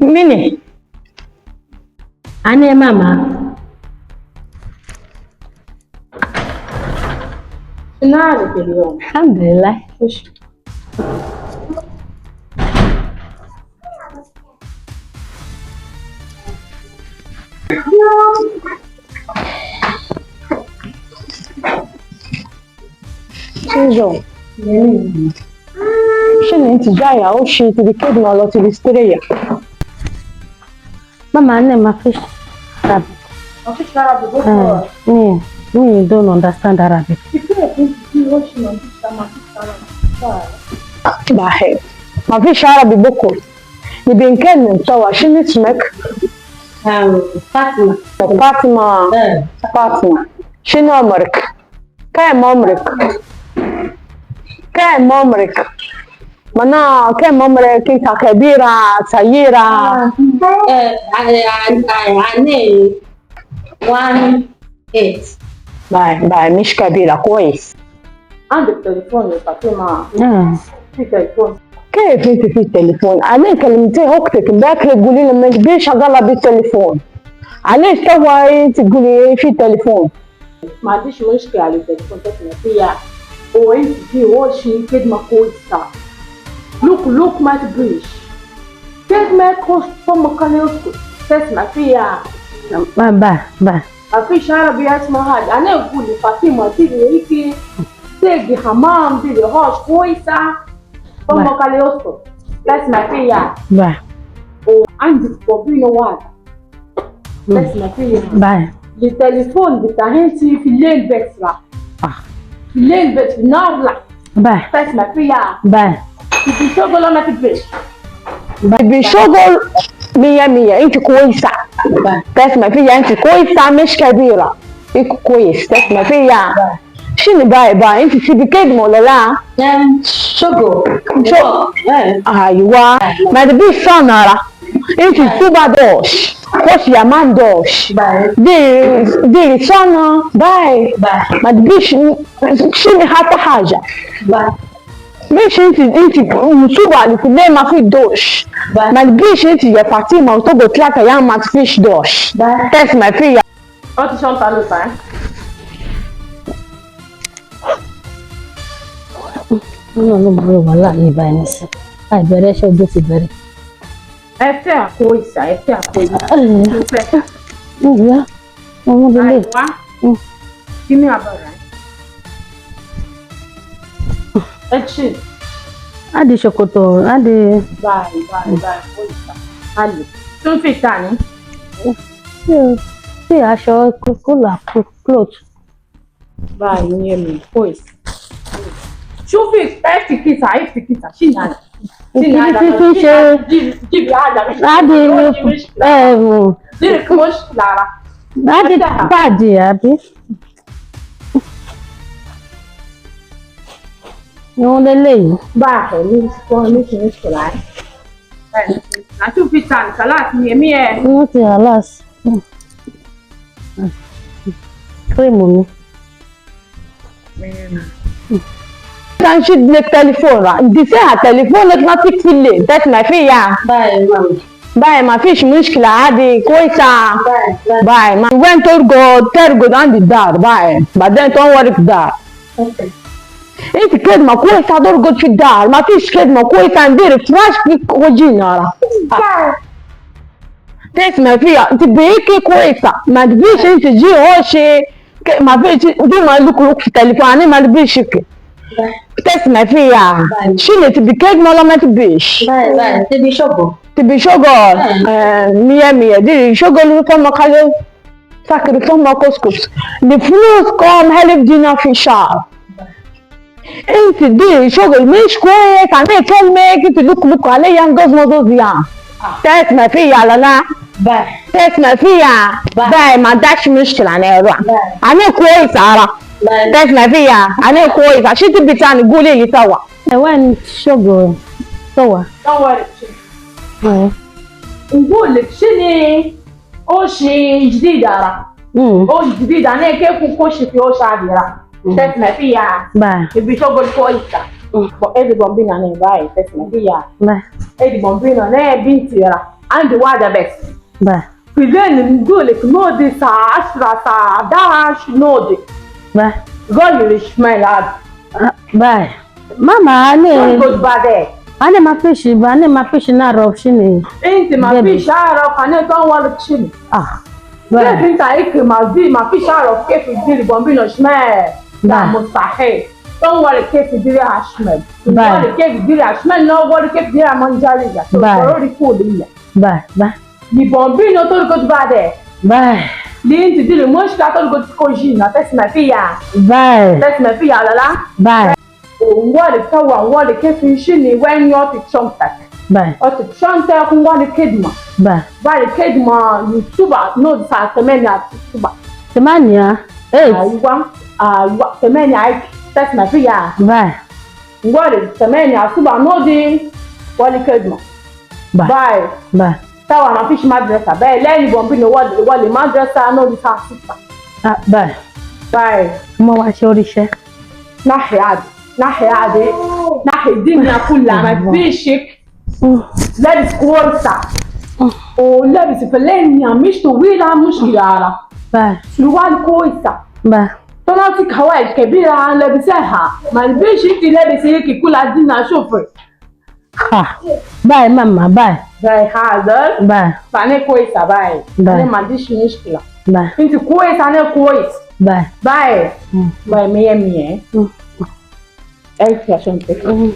Mimi ane mama نعرف اليوم الحمد لله. شنو شنو انت جايه او شيء تبي كلمه ولا تبي تستريح؟ ماما انا ما فيش عربي. ما فيش عربي بكره. Me don't understand Arabic. صحيح ما فيش عربي بكره. نبي نتكلم سوا. شنو اسمك؟ فاطمة. فاطمة. فاطمة شنو عمرك؟ كم عمرك؟ كم عمرك؟ منا كم عمرك؟ انت كبيرة صغيرة؟ عني 18. باي مش كبيرة كويس. عندك تليفون يا فاطمة؟ في تليفون. كيف انت في التليفون؟ عليه كلمتين اختك امبارح تقولي لي ما تبيش اشغلها بالتليفون. علاش توا انت تقولي في التليفون؟ ما عنديش مشكلة على التليفون تسمع فيها وانت في وشي خدمة كويسة. لوك ما تبيش. كيف ما تخش فمك انا اسكت تسمع فيها. با ما فيش عربي اسمه هذا. انا اقول لي فاطمة ديري هيك تيجي حمام ديري هوش كويسة فمك انا اسكت تسمع فيها. با وعندك بوبينو واحدة تسمع فيها. با التليفون بتاع انتي في الليل بيسرح. في الليل بس في النهار لا. با تسمع فيها. با تبي شغل ولا ما تبيش؟ تبي شغل 100 انت كويسة. تسمع فيها انت كويسة مش كبيرة. انت كويس تسمع فيها. شنو باي انت تبي كلمة ولا لا؟ شغل. ايوه ما تبيش سنرة. انت تبى دوش خوش يا مان دوش ديري سنة باي ما تبيش شنو حتى حاجة. مش انت مصوبة على كل ما في دوش. ما تبيش انت يا فاطمة وتقعد 3 ايام ما فيش دوش. تسمع فيها. حطي شنطة على البان. والله يبانس هاي بريشة ودوسي بري. افتح كويسة افتح كويسة. ايوه ماما بالله. ايوه كمية عبارة اتشي هادي شوكوتو هادي باي كويسة. هلي شو في تاني؟ في عشاء كلها كلوت. باي يمين كويس. شوفي عرفتي كيسة شنو هذا؟ في شيء جيبي هذا هادي ديرك مشكلة هادي بعدي يا ابي ولا ليه؟ باحي مش مشكلة. شوفي تاني خلاص 100. نوتي خلاص كريموني كان شد لك تليفون انت ساعة تليفونك ما فيك في الليل تسمع فيها. باي ما فيش مشكلة عادي كويسة. باي ما وين ترقد عند الدار. باي بعدين تنورك الدار. انت كلمة كويسة ترقد في الدار. ما فيش كلمة كويسة ندير فراش فيك وجينا. تسمع فيها انت بهيك كويسة. ما تبيش انت تجي هوشي ما فيش ديما لك في التليفون. انا ما تبيش هيك. تسمع فيها. شنو تبي كلمة ولا ما تبيش؟ تبي شغل. تبي شغل 100 ديري شغل فمك خلي سكر فمك اسكت. لفلوسكم 1000 دينار في الشهر. انت ديري شغل مش كويس. انا كلمك انت لك عليا نقص مضوز يعني. تسمع فيها ولا لا؟ تسمع فيها. باي ما عندكش مشكلة. انا كويسة عرفت. تسمع فيها انا كويسة. عشان تبي تاني قولي لي سوا وين الشغل سوا. دورك نقول لك شنو اوشي جديد اوش جديد. انا كيف نخش في اوش عادي تسمع فيها. تبي شغل كويسة edi bombina ne vai tesna pia Bye. edi bombina ne bintira andi wada bes Bye. filen ngole knodi sa ashra sa dash nodi Bye. goli shmelad Bye. Mama, good bade ane mapishi na option. inti mapishara kane ton wal chini Ah. Bye. Bye. Inta ik mapishara kefi dili bombina shmel da mustahil don't worry kefi dili ashmel worry kefi dili ashmel no worry kefi dili manjaliga so already cool in Bye. Bye. Di bombino to good bade Bye. Linti dili mushka to good kojina tesna pia Bye. tesna pia lala Bye. Worry kawa worry kefi shini when you to chonta Bye. o to chonta ku worry kedma Bye. worry kedma you tuba no sa temenya tuba Semania. 8. aywa temenya tesna pia Bye. worry temenya tuba no di worry kedma bye Bye. Tawa na fish madrasa bye leni bombino wale madrasa no di sa sita Ah, bye. bye Mo wa shorishe. ناحية عادي ناحية الدنيا كلها ما فيشك لابس كورسة ولابس فلانية مش طويلة مش قصيرة Bye. سروال كويسة Bye. طلعتك هواي كبيرة لابساها ما لبيش انت لابس هيك كل الدنيا شوفي Ha. Bye mama. Bye. باي حاضر Bye. فأنا كويسة باي أنا ما عنديش مشكلة Bye. انت كويس أنا كويس Bye. باي باي مية مية ألف عشان تفهم